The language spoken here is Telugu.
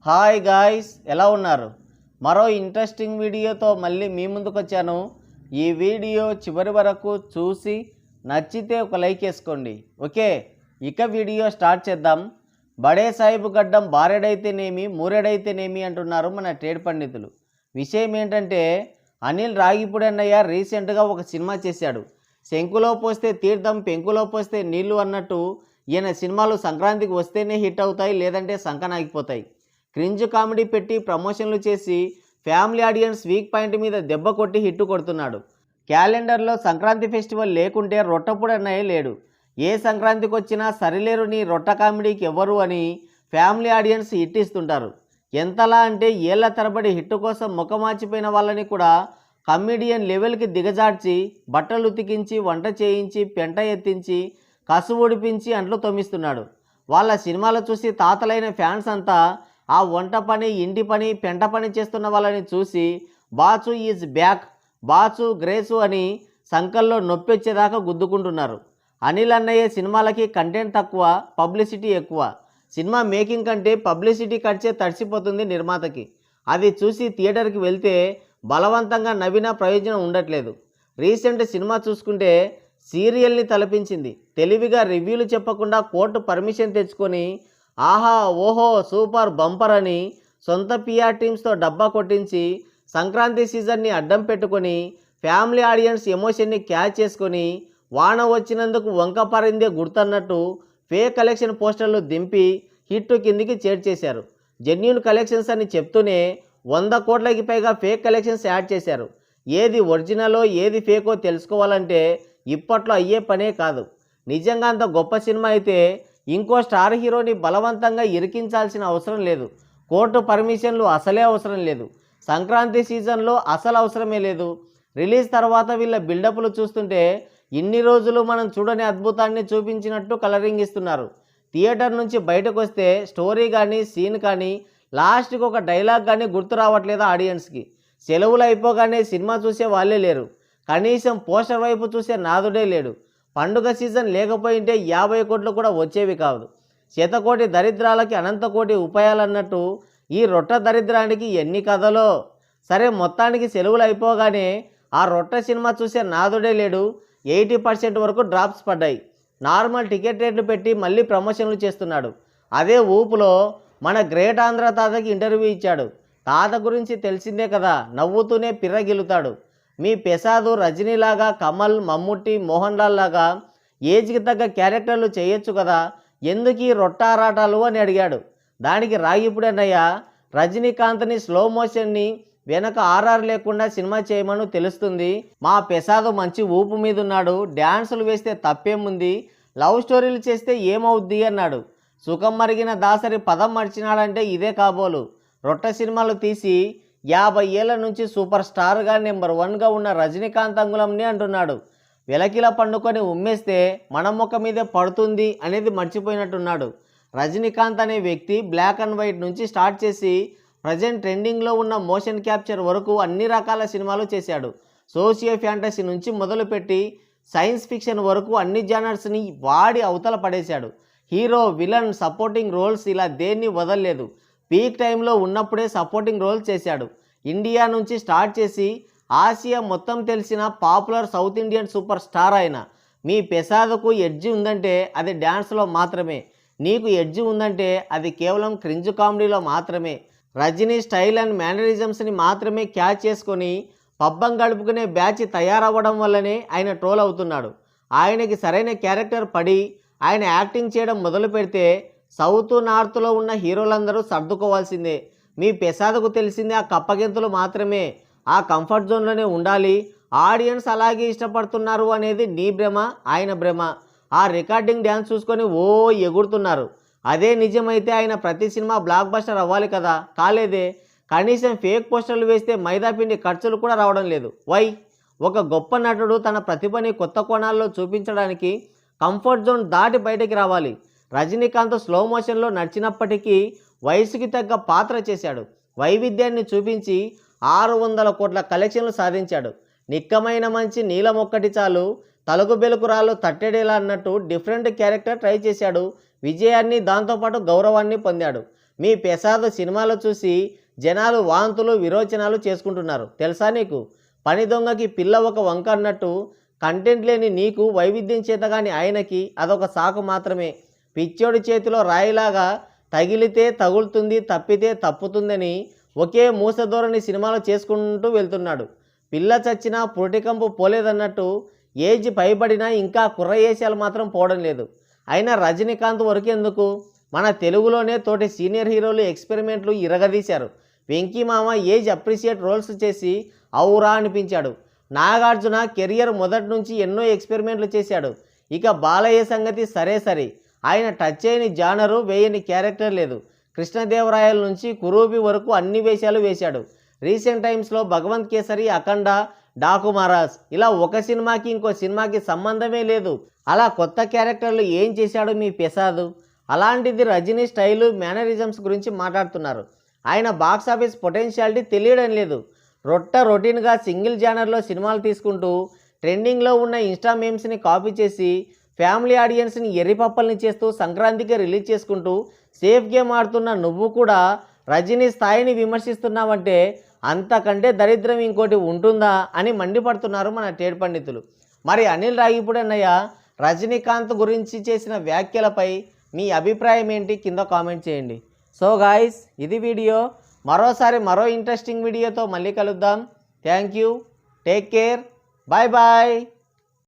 హాయ్ గాయ్స్, ఎలా ఉన్నారు? మరో ఇంట్రెస్టింగ్ వీడియోతో మళ్ళీ మీ ముందుకు వచ్చాను. ఈ వీడియో చివరి వరకు చూసి నచ్చితే ఒక లైక్ వేసుకోండి. ఓకే, ఇక వీడియో స్టార్ట్ చేద్దాం. బడే సాహిబ్ గడ్డం బారెడైతేనేమి మూరెడైతేనేమి అంటున్నారు మన ట్రేడ్ పండితులు. విషయం ఏంటంటే, అనిల్ రాగిపూడి అన్నయ్య రీసెంట్గా ఒక సినిమా చేశాడు. శంకులో పోస్తే తీర్థం పెంకులో పోస్తే నీళ్లు అన్నట్టు ఈయన సినిమాలు సంక్రాంతికి వస్తేనే హిట్ అవుతాయి, లేదంటే సంకనాగిపోతాయి. క్రింజ్ కామెడీ పెట్టి ప్రమోషన్లు చేసి ఫ్యామిలీ ఆడియన్స్ వీక్ పాయింట్ మీద దెబ్బ కొట్టి హిట్ కొడుతున్నాడు. క్యాలెండర్లో సంక్రాంతి ఫెస్టివల్ లేకుంటే రొట్టపూడి అన్నయ్య లేడు. ఏ సంక్రాంతికి వచ్చినా సరిలేరు నీ రొట్ట కామెడీకి ఎవరు అని ఫ్యామిలీ ఆడియన్స్ హిట్ ఇస్తుంటారు. ఎంతలా అంటే ఏళ్ల తరబడి హిట్ కోసం ముఖమాచిపోయిన వాళ్ళని కూడా కమెడియన్ లెవెల్కి దిగజార్చి బట్టలు ఉతికించి వంట చేయించి పెంట ఎత్తించి కసు ఉడిపించి అంట్లు తొమ్మిస్తున్నాడు. వాళ్ళ సినిమాలు చూసి తాతలైన ఫ్యాన్స్ అంతా ఆ వంట పని ఇంటి పని పెంట పని చేస్తున్న వాళ్ళని చూసి Bechu is back, Bechu grace అని సంకల్లో నొప్పెచ్చేదాకా గుద్దుకుంటున్నారు. అనిల్ అన్నయ్య సినిమాలకి కంటెంట్ తక్కువ, పబ్లిసిటీ ఎక్కువ. సినిమా మేకింగ్ కంటే పబ్లిసిటీ ఖర్చే తడిసిపోతుంది నిర్మాతకి. అది చూసి థియేటర్కి వెళ్తే బలవంతంగా నవ్వినా ప్రయోజనం ఉండట్లేదు. రీసెంట్ సినిమా చూసుకుంటే సీరియల్ని తలపించింది. తెలివిగా రివ్యూలు చెప్పకుండా కోర్టు పర్మిషన్ తెచ్చుకొని ఆహా ఓహో సూపర్ బంపర్ అని సొంత పిఆర్ టీమ్స్తో డబ్బా కొట్టించి సంక్రాంతి సీజన్ని అడ్డం పెట్టుకొని ఫ్యామిలీ ఆడియన్స్ ఎమోషన్ని క్యాచ్ చేసుకొని వాన వచ్చినందుకు వంక పారిందే గుర్తన్నట్టు ఫేక్ కలెక్షన్ పోస్టర్లు దింపి హిట్ కిందికి చేర్చేశారు. జెన్యూన్ కలెక్షన్స్ అని చెప్తూనే 100 కోట్లకి పైగా ఫేక్ కలెక్షన్స్ యాడ్ చేశారు. ఏది ఒరిజినలో ఏది ఫేకో తెలుసుకోవాలంటే ఇప్పట్లో అయ్యే పనే కాదు. నిజంగా అంత గొప్ప సినిమా అయితే ఇంకో స్టార్ హీరోని బలవంతంగా ఇరికించాల్సిన అవసరం లేదు. కోర్టు పర్మిషన్లు అసలే అవసరం లేదు. సంక్రాంతి సీజన్లో అసలు అవసరమే లేదు. రిలీజ్ తర్వాత వీళ్ళ బిల్డప్లు చూస్తుంటే ఇన్ని రోజులు మనం చూడని అద్భుతాన్ని చూపించినట్టు కలరింగ్ ఇస్తున్నారు. థియేటర్ నుంచి బయటకు వస్తే స్టోరీ కానీ సీన్ కానీ లాస్ట్కి ఒక డైలాగ్ కానీ గుర్తు రావట్లేదు ఆడియన్స్కి. సెలవులు అయిపోగానే సినిమా చూసే వాళ్ళే లేరు. కనీసం పోస్టర్ వైపు చూసే నాదుడే లేడు. పండుగ సీజన్ లేకపోయింటే 50 కోట్లు కూడా వచ్చేవి కాదు. శతకోటి దరిద్రాలకి అనంతకోటి ఉపాయాలన్నట్టు ఈ రొట్ట దరిద్రానికి ఎన్ని కథలో. సరే, మొత్తానికి సెలవులు అయిపోగానే ఆ రొట్ట సినిమా చూసే నాదుడే లేడు. 80% వరకు డ్రాప్స్ పడ్డాయి. నార్మల్ టికెట్ రేట్లు పెట్టి మళ్ళీ ప్రమోషన్లు చేస్తున్నాడు. అదే ఊపులో మన గ్రేట్ ఆంధ్ర తాతకి ఇంటర్వ్యూ ఇచ్చాడు. తాత గురించి తెలిసిందే కదా, నవ్వుతూనే పిర్రగిలుతాడు. మీ పెసాదు రజనీలాగా, కమల్, మమ్ముట్టి, మోహన్ లాల్ లాగా ఏజ్కి తగ్గ క్యారెక్టర్లు చేయొచ్చు కదా, ఎందుకు ఈ రొట్టారాటాలు అని అడిగాడు. దానికి రాగిపూడి అన్నయ్య రజనీకాంత్ని స్లో మోషన్ని వెనక ఆర్ఆర్ లేకుండా సినిమా చేయమని తెలుస్తుంది. మా పెసాదు మంచి ఊపు మీద ఉన్నాడు, డ్యాన్సులు వేస్తే తప్పేముంది, లవ్ స్టోరీలు చేస్తే ఏమవుద్ది అన్నాడు. సుఖం మరిగిన దాసరి పదం మర్చినాడంటే ఇదే కాబోలు. రొట్ట సినిమాలు తీసి 50 ఏళ్ల నుంచి సూపర్ స్టార్గా నెంబర్ 1గా ఉన్న రజనీకాంత్ అంగుళంని అంటున్నాడు. వెలకిలా పండుకొని ఉమ్మేస్తే మన ముఖం మీదే పడుతుంది అనేది మర్చిపోయినట్టున్నాడు. రజనీకాంత్ అనే వ్యక్తి బ్లాక్ అండ్ వైట్ నుంచి స్టార్ట్ చేసి ప్రజెంట్ ట్రెండింగ్లో ఉన్న మోషన్ క్యాప్చర్ వరకు అన్ని రకాల సినిమాలు చేశాడు. సోషియో ఫ్యాంటసీ నుంచి మొదలుపెట్టి సైన్స్ ఫిక్షన్ వరకు అన్ని జానర్స్ని వాడి అవతల పడేశాడు. హీరో, విలన్, సపోర్టింగ్ రోల్స్ ఇలా దేన్ని వదలలేదు. పీక్ టైంలో ఉన్నప్పుడే సపోర్టింగ్ రోల్ చేశాడు. ఇండియా నుంచి స్టార్ట్ చేసి ఆసియా మొత్తం తెలిసిన popular south Indian super star అయిన మీ పెసాదుకు ఎడ్జి ఉందంటే అది డ్యాన్స్లో మాత్రమే. నీకు ఎడ్జి ఉందంటే అది కేవలం క్రింజ్ కామెడీలో మాత్రమే. రజనీ స్టైల్ అండ్ మేనరిజమ్స్ని మాత్రమే క్యాచ్ చేసుకొని పబ్బం గడుపుకునే బ్యాచ్ తయారవ్వడం వల్లనే ఆయన ట్రోల్ అవుతున్నాడు. ఆయనకి సరైన క్యారెక్టర్ పడి ఆయన యాక్టింగ్ చేయడం మొదలు పెడితే సౌత్ నార్త్లో ఉన్న హీరోలందరూ సర్దుకోవాల్సిందే. మీ పెసాదుకు తెలిసిందే ఆ కప్పగింతలు మాత్రమే. ఆ కంఫర్ట్ జోన్లోనే ఉండాలి. ఆడియన్స్ అలాగే ఇష్టపడుతున్నారు అనేది నీ భ్రమ, ఆయన భ్రమ. ఆ రికార్డింగ్ డ్యాన్స్ చూసుకొని ఓ ఎగురుతున్నారు. అదే నిజమైతే ఆయన ప్రతి సినిమా బ్లాక్ బస్టర్ అవ్వాలి కదా, కాలేదే. కనీసం ఫేక్ పోస్టర్లు వేస్తే మైదాపిండి ఖర్చులు కూడా రావడం లేదు. వై? ఒక గొప్ప నటుడు తన ప్రతిభని కొత్త కోణాల్లో చూపించడానికి కంఫర్ట్ జోన్ దాటి బయటికి రావాలి. రజనీకాంత్ స్లో మోషన్లో నడిచినప్పటికీ వయసుకి తగ్గ పాత్ర చేశాడు. వైవిధ్యాన్ని చూపించి 600 కోట్ల కలెక్షన్లు సాధించాడు. నిక్కమైన మంచి నీలం ఒక్కటి చాలు, తలుగు బెలుకురాళ్ళు తట్టెడేలా అన్నట్టు డిఫరెంట్ క్యారెక్టర్ ట్రై చేశాడు. విజయాన్ని దాంతోపాటు గౌరవాన్ని పొందాడు. మీ పెసాద్ సినిమాలో చూసి జనాలు వాంతులు విరోచనాలు చేసుకుంటున్నారు తెలుసా నీకు? పని దొంగకి పిల్ల ఒక వంక అన్నట్టు కంటెంట్ లేని నీకు వైవిధ్యం చేతగాని ఆయనకి అదొక సాకు మాత్రమే. పిచ్చోడి చేతిలో రాయిలాగా తగిలితే తగులుతుంది, తప్పితే తప్పుతుందని ఒకే మూసధోరణి సినిమాలు చేసుకుంటూ వెళ్తున్నాడు. పిల్ల చచ్చినా పురిటికంపు పోలేదన్నట్టు ఏజ్ పైబడినా ఇంకా కుర్రయేశాలు మాత్రం పోవడం లేదు. అయినా రజనీకాంత్ వరకెందుకు, మన తెలుగులోనే తోటి సీనియర్ హీరోలు ఎక్స్పెరిమెంట్లు ఇరగదీశారు. వెంకీ మామ ఏజ్ అప్రిషియేట్ రోల్స్ చేసి ఔరా అనిపించాడు. నాగార్జున కెరియర్ మొదటి నుంచి ఎన్నో ఎక్స్పెరిమెంట్లు చేశాడు. ఇక బాలయ్య సంగతి సరే సరే, ఆయన టచ్ చేయని జానరు వేయని క్యారెక్టర్ లేదు. కృష్ణదేవరాయల నుంచి కురూపి వరకు అన్ని వేషాలు వేశాడు. రీసెంట్ టైమ్స్లో భగవంత్ కేసరి, అఖండ, డాకు మహారాజ్ ఇలా ఒక సినిమాకి ఇంకో సినిమాకి సంబంధమే లేదు. అలా కొత్త క్యారెక్టర్లు ఏం చేశాడు మీ పెసాదు? అలాంటిది రజనీ స్టైలు మేనరిజమ్స్ గురించి మాట్లాడుతున్నారు. ఆయన బాక్సాఫీస్ పొటెన్షియాలిటీ తెలియడం లేదు. రొటీన్గా సింగిల్ జానర్లో సినిమాలు తీసుకుంటూ ట్రెండింగ్లో ఉన్న ఇన్స్టా మేమ్స్ని కాపీ చేసి ఫ్యామిలీ ఆడియన్స్ని ఎర్రిపప్పల్ని చేస్తూ సంక్రాంతికి రిలీజ్ చేసుకుంటూ సేఫ్ గేమ్ ఆడుతున్న నువ్వు కూడా రజనీ స్థాయిని విమర్శిస్తున్నావంటే అంతకంటే దరిద్రం ఇంకోటి ఉంటుందా అని మండిపడుతున్నారు మన ట్రేడ్ పండితులు. మరి అనిల్ రాగిపూడి అన్నయ్య రజనీకాంత్ గురించి చేసిన వ్యాఖ్యలపై మీ అభిప్రాయం ఏంటి? కింద కామెంట్ చేయండి. సో గాయ్స్, ఇది వీడియో. మరోసారి మరో ఇంట్రెస్టింగ్ వీడియోతో మళ్ళీ కలుద్దాం. Thank you, take care, bye bye.